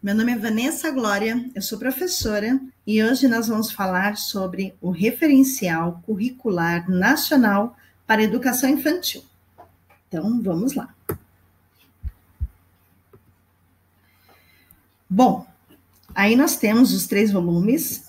Meu nome é Vanessa Glória, eu sou professora e hoje nós vamos falar sobre o Referencial Curricular Nacional para a Educação Infantil. Então, vamos lá. Bom, aí nós temos os 3 volumes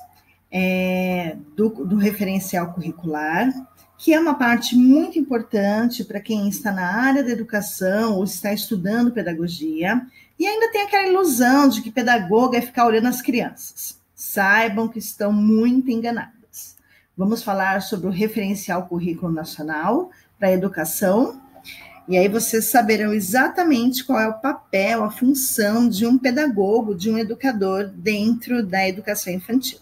do Referencial Curricular, que é uma parte muito importante para quem está na área da educação ou está estudando pedagogia, e ainda tem aquela ilusão de que pedagogo é ficar olhando as crianças. Saibam que estão muito enganadas. Vamos falar sobre o Referencial Currículo Nacional para a Educação, e aí vocês saberão exatamente qual é o papel, a função de um pedagogo, de um educador dentro da educação infantil.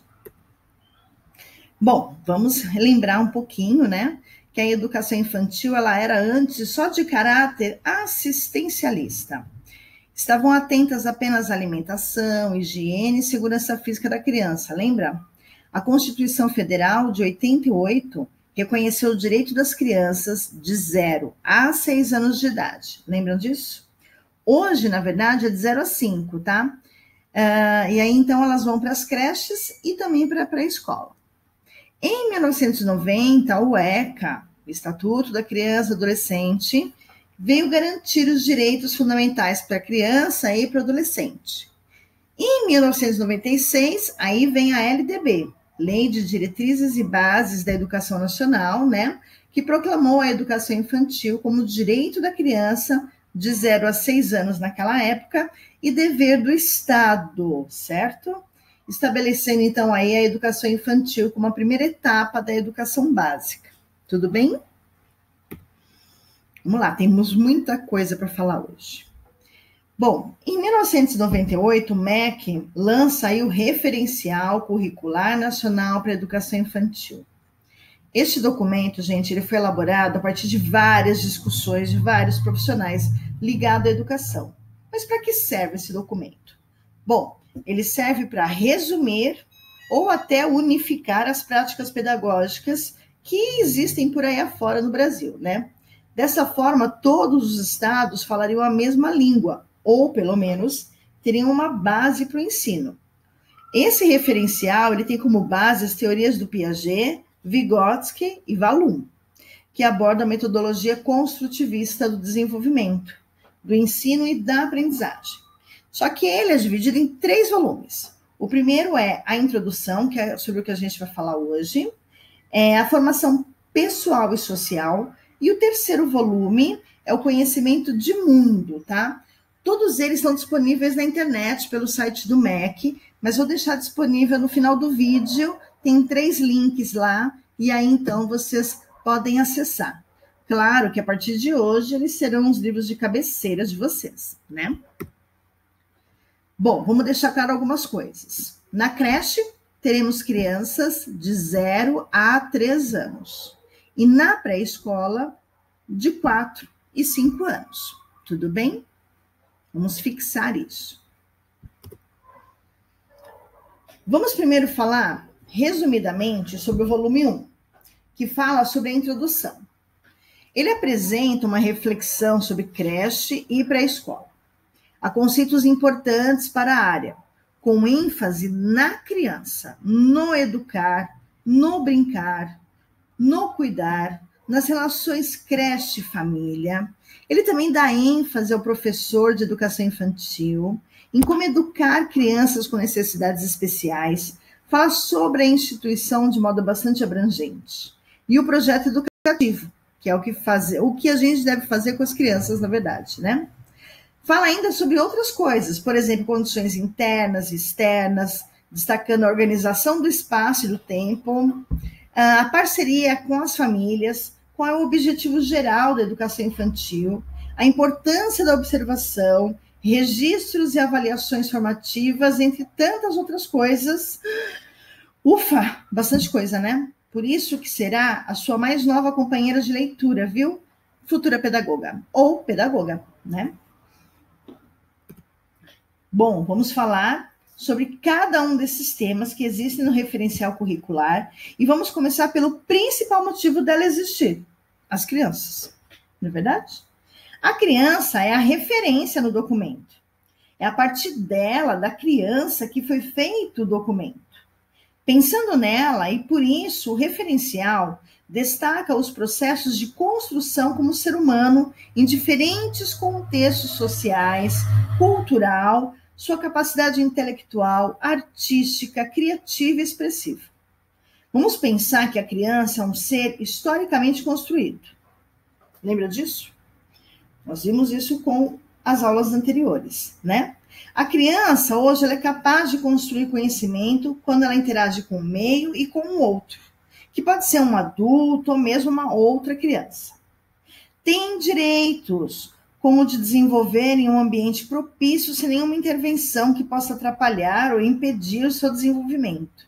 Bom, vamos relembrar um pouquinho, né? Que a educação infantil, ela era antes só de caráter assistencialista. Estavam atentas apenas à alimentação, higiene e segurança física da criança, lembra? A Constituição Federal de 88 reconheceu o direito das crianças de 0 a 6 anos de idade. Lembram disso? Hoje, na verdade, é de 0 a 5, tá? E aí, então, elas vão para as creches e também para a pré-escola. Em 1990, o ECA, o Estatuto da Criança e Adolescente, veio garantir os direitos fundamentais para a criança e para o adolescente. Em 1996, aí vem a LDB, Lei de Diretrizes e Bases da Educação Nacional, né, que proclamou a educação infantil como direito da criança de 0 a 6 anos naquela época e dever do Estado, certo? Estabelecendo, então, aí a educação infantil como a primeira etapa da educação básica. Tudo bem? Vamos lá, temos muita coisa para falar hoje. Bom, em 1998, o MEC lança aí o Referencial Curricular Nacional para a Educação Infantil. Este documento, gente, ele foi elaborado a partir de várias discussões de vários profissionais ligados à educação. Mas para que serve esse documento? Bom, ele serve para resumir ou até unificar as práticas pedagógicas que existem por aí afora no Brasil, né? Dessa forma, todos os estados falariam a mesma língua, ou pelo menos teriam uma base para o ensino. Esse referencial ele tem como base as teorias do Piaget, Vygotsky e Vallum, que abordam a metodologia construtivista do desenvolvimento, do ensino e da aprendizagem. Só que ele é dividido em 3 volumes. O primeiro é a introdução, que é sobre o que a gente vai falar hoje, a formação pessoal e social, e o terceiro volume é o conhecimento de mundo, tá? Todos eles estão disponíveis na internet, pelo site do MEC, mas vou deixar disponível no final do vídeo, tem 3 links lá, e aí então vocês podem acessar. Claro que a partir de hoje eles serão os livros de cabeceira de vocês, né? Bom, vamos deixar claro algumas coisas. Na creche, teremos crianças de 0 a 3 anos. E na pré-escola, de 4 e 5 anos. Tudo bem? Vamos fixar isso. Vamos primeiro falar, resumidamente, sobre o volume 1, que fala sobre a introdução. Ele apresenta uma reflexão sobre creche e pré-escola. Há conceitos importantes para a área, com ênfase na criança, no educar, no brincar, no cuidar, nas relações creche-família. Ele também dá ênfase ao professor de educação infantil, em como educar crianças com necessidades especiais, fala sobre a instituição de modo bastante abrangente. E o projeto educativo, que é o que a gente deve fazer com as crianças, na verdade, né? Fala ainda sobre outras coisas, por exemplo, condições internas e externas, destacando a organização do espaço e do tempo, a parceria com as famílias, qual é o objetivo geral da educação infantil, a importância da observação, registros e avaliações formativas, entre tantas outras coisas. Ufa, bastante coisa, né? Por isso que será a sua mais nova companheira de leitura, viu? Futura pedagoga, ou pedagoga, né? Bom, vamos falar sobre cada um desses temas que existem no referencial curricular e vamos começar pelo principal motivo dela existir, as crianças, não é verdade? A criança é a referência no documento. É a partir dela, da criança, que foi feito o documento. Pensando nela, e por isso o referencial destaca os processos de construção como ser humano em diferentes contextos sociais, cultural, sua capacidade intelectual, artística, criativa e expressiva. Vamos pensar que a criança é um ser historicamente construído. Lembra disso? Nós vimos isso com as aulas anteriores, né? A criança, hoje, ela é capaz de construir conhecimento quando ela interage com o meio e com o outro, que pode ser um adulto ou mesmo uma outra criança. Tem direitos, como o de desenvolver em um ambiente propício sem nenhuma intervenção que possa atrapalhar ou impedir o seu desenvolvimento.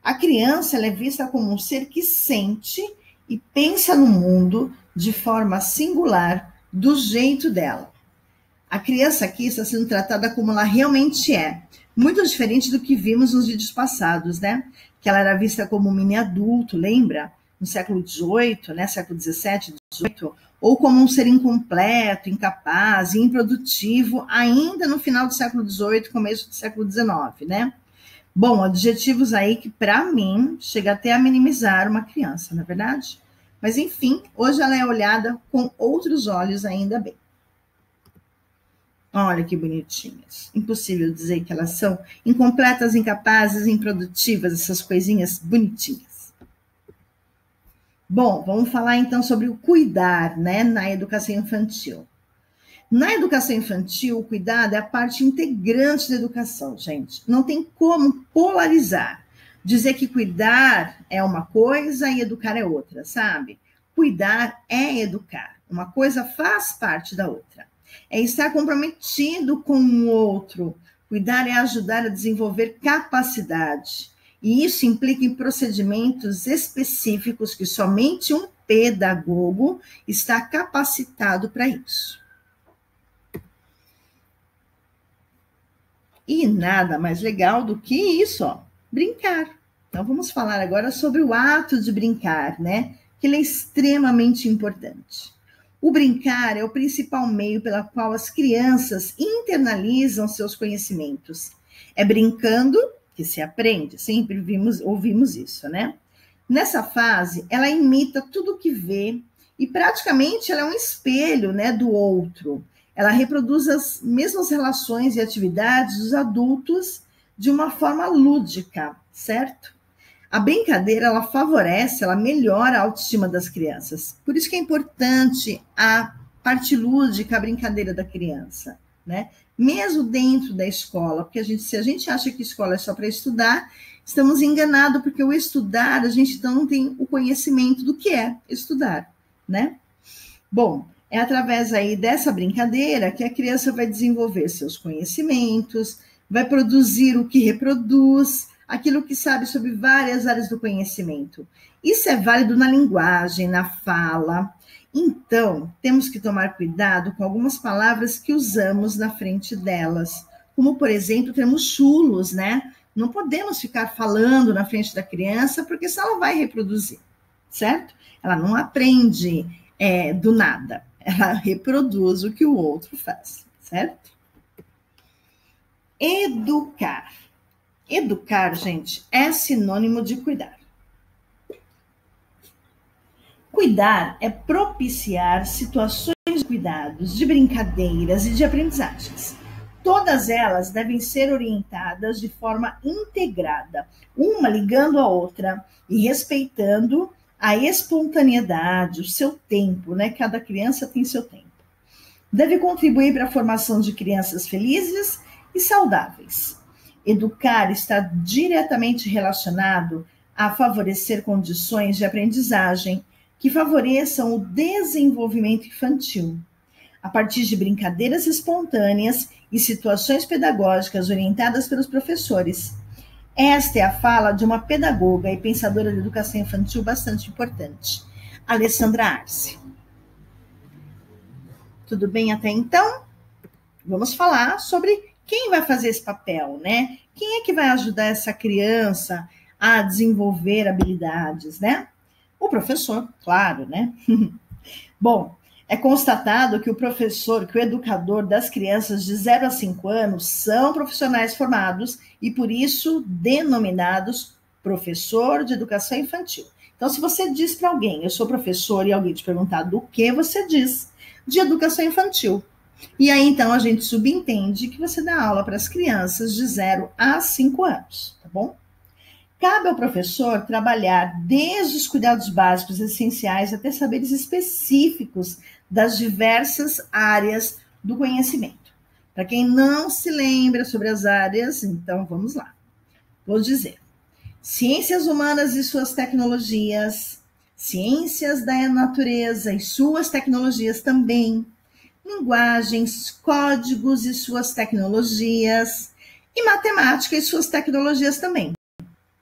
A criança, ela é vista como um ser que sente e pensa no mundo de forma singular, do jeito dela. A criança aqui está sendo tratada como ela realmente é, muito diferente do que vimos nos vídeos passados, né? Que ela era vista como um mini adulto, lembra? No século XVIII, né? Século XVII, XVIII, ou como um ser incompleto, incapaz e improdutivo, ainda no final do século XVIII, começo do século XIX, né? Bom, adjetivos aí que, para mim, chega até a minimizar uma criança, não é verdade? Mas, enfim, hoje ela é olhada com outros olhos, ainda bem. Olha que bonitinhas. Impossível dizer que elas são incompletas, incapazes, improdutivas, essas coisinhas bonitinhas. Bom, vamos falar então sobre o cuidar, né, na educação infantil. Na educação infantil, o cuidado é a parte integrante da educação, gente. Não tem como polarizar. Dizer que cuidar é uma coisa e educar é outra, sabe? Cuidar é educar. Uma coisa faz parte da outra. É estar comprometido com o outro. Cuidar é ajudar a desenvolver capacidade. E isso implica em procedimentos específicos que somente um pedagogo está capacitado para isso. E nada mais legal do que isso, ó, brincar. Então vamos falar agora sobre o ato de brincar, né? Que ele é extremamente importante. O brincar é o principal meio pela qual as crianças internalizam seus conhecimentos. É brincando que se aprende, sempre ouvimos isso, né? Nessa fase, ela imita tudo o que vê e praticamente ela é um espelho, né, do outro. Ela reproduz as mesmas relações e atividades dos adultos de uma forma lúdica, certo? A brincadeira, ela favorece, ela melhora a autoestima das crianças. Por isso que é importante a parte lúdica, a brincadeira da criança, né? Mesmo dentro da escola, porque se a gente acha que escola é só para estudar, estamos enganados, porque o estudar, a gente então não tem o conhecimento do que é estudar, né? Bom, é através aí dessa brincadeira que a criança vai desenvolver seus conhecimentos, vai produzir o que reproduz, aquilo que sabe sobre várias áreas do conhecimento. Isso é válido na linguagem, na fala. Então, temos que tomar cuidado com algumas palavras que usamos na frente delas, como, por exemplo, termos chulos, né? Não podemos ficar falando na frente da criança, porque senão ela vai reproduzir, certo? Ela não aprende do nada. Ela reproduz o que o outro faz, certo? Educar. Educar, gente, é sinônimo de cuidar. Cuidar é propiciar situações de cuidados, de brincadeiras e de aprendizagens. Todas elas devem ser orientadas de forma integrada, uma ligando a outra e respeitando a espontaneidade, o seu tempo, né? Cada criança tem seu tempo. Deve contribuir para a formação de crianças felizes e saudáveis. Educar está diretamente relacionado a favorecer condições de aprendizagem que favoreçam o desenvolvimento infantil, a partir de brincadeiras espontâneas e situações pedagógicas orientadas pelos professores. Esta é a fala de uma pedagoga e pensadora de educação infantil bastante importante, Alessandra Arce. Tudo bem até então? Vamos falar sobre quem vai fazer esse papel, né? Quem é que vai ajudar essa criança a desenvolver habilidades, né? O professor, claro, né? Bom, É constatado que o educador das crianças de 0 a 5 anos são profissionais formados e, por isso, denominados professor de educação infantil. Então, se você diz para alguém, eu sou professor, e alguém te perguntar do que você diz, de educação infantil. E aí, então, a gente subentende que você dá aula para as crianças de 0 a 5 anos, tá bom? Cabe ao professor trabalhar desde os cuidados básicos essenciais até saberes específicos das diversas áreas do conhecimento. Para quem não se lembra sobre as áreas, então vamos lá. Vou dizer: ciências humanas e suas tecnologias, ciências da natureza e suas tecnologias também, linguagens, códigos e suas tecnologias, e matemática e suas tecnologias também.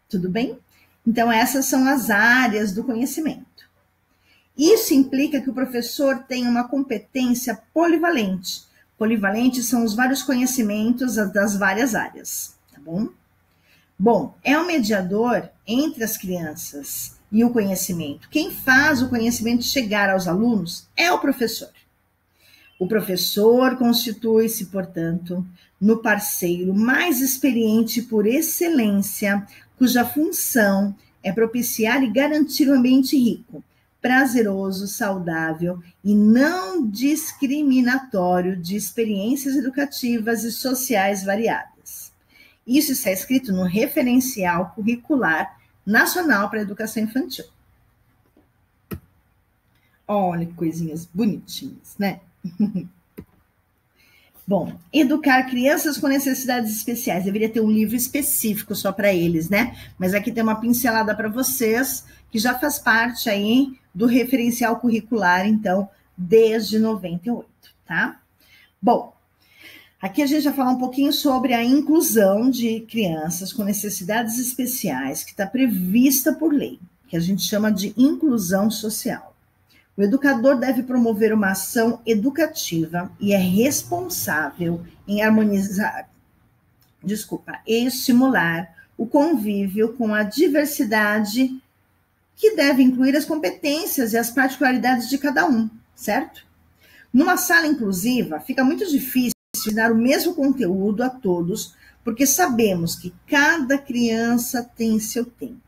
Tudo bem? Então, essas são as áreas do conhecimento. Isso implica que o professor tenha uma competência polivalente. Polivalentes são os vários conhecimentos das várias áreas, tá bom? Bom, é o mediador entre as crianças e o conhecimento. Quem faz o conhecimento chegar aos alunos é o professor. O professor constitui-se, portanto, no parceiro mais experiente por excelência, cuja função é propiciar e garantir um ambiente rico, prazeroso, saudável e não discriminatório de experiências educativas e sociais variadas. Isso está escrito no Referencial Curricular Nacional para a Educação Infantil. Olha que coisinhas bonitinhas, né? Bom, educar crianças com necessidades especiais. Deveria ter um livro específico só para eles, né? Mas aqui tem uma pincelada para vocês, que já faz parte aí do referencial curricular, então, desde 98, tá? Bom, aqui a gente vai falar um pouquinho sobre a inclusão de crianças com necessidades especiais, que está prevista por lei, que a gente chama de inclusão social. O educador deve promover uma ação educativa e é responsável em e estimular o convívio com a diversidade, que deve incluir as competências e as particularidades de cada um, certo? Numa sala inclusiva, fica muito difícil dar o mesmo conteúdo a todos, porque sabemos que cada criança tem seu tempo.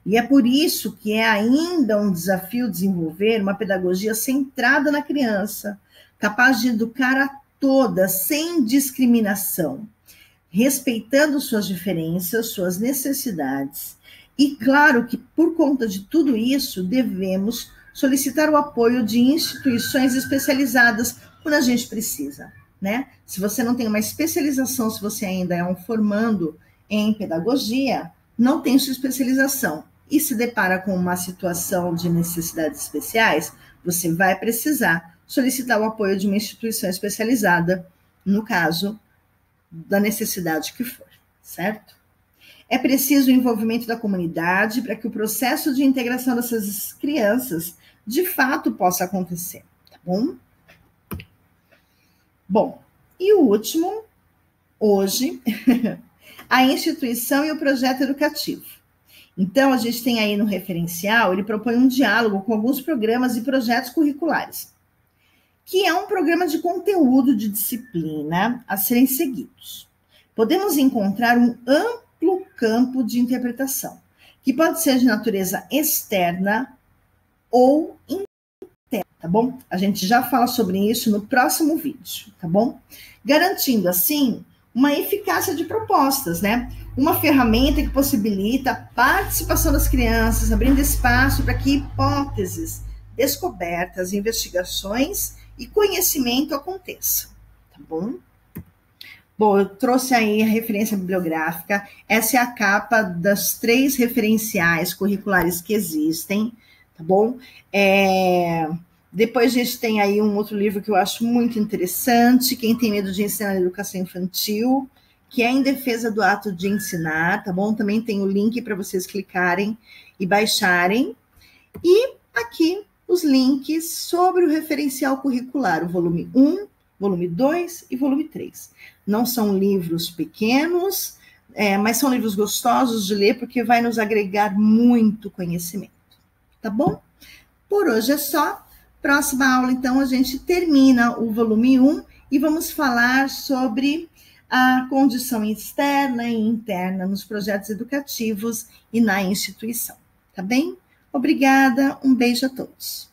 E é por isso que é ainda um desafio desenvolver uma pedagogia centrada na criança, capaz de educar a todas sem discriminação, respeitando suas diferenças, suas necessidades. E claro que por conta de tudo isso, devemos solicitar o apoio de instituições especializadas quando a gente precisa, né? Se você não tem uma especialização, se você ainda é um formando em pedagogia, não tem sua especialização e se depara com uma situação de necessidades especiais, você vai precisar solicitar o apoio de uma instituição especializada, no caso da necessidade que for, certo? É preciso o envolvimento da comunidade para que o processo de integração dessas crianças de fato possa acontecer, tá bom? Bom, e o último, hoje, a instituição e o projeto educativo. Então, a gente tem aí no referencial, ele propõe um diálogo com alguns programas e projetos curriculares, que é um programa de conteúdo de disciplina a serem seguidos. Podemos encontrar um amplo campo de interpretação, que pode ser de natureza externa ou interna, tá bom? A gente já fala sobre isso no próximo vídeo, tá bom? Garantindo, assim, uma eficácia de propostas, né? Uma ferramenta que possibilita a participação das crianças, abrindo espaço para que hipóteses, descobertas, investigações e conhecimento aconteçam, tá bom? Bom, eu trouxe aí a referência bibliográfica. Essa é a capa das 3 referenciais curriculares que existem, tá bom? Depois a gente tem aí um outro livro que eu acho muito interessante, Quem tem medo de ensinar a educação infantil, que é Em Defesa do Ato de Ensinar, tá bom? Também tem o link para vocês clicarem e baixarem. E aqui os links sobre o referencial curricular, o volume 1, volume 2 e volume 3. Não são livros pequenos, mas são livros gostosos de ler, porque vai nos agregar muito conhecimento, tá bom? Por hoje é só. Próxima aula, então, a gente termina o volume 1 e vamos falar sobre a condição externa e interna nos projetos educativos e na instituição. Tá bem? Obrigada, um beijo a todos.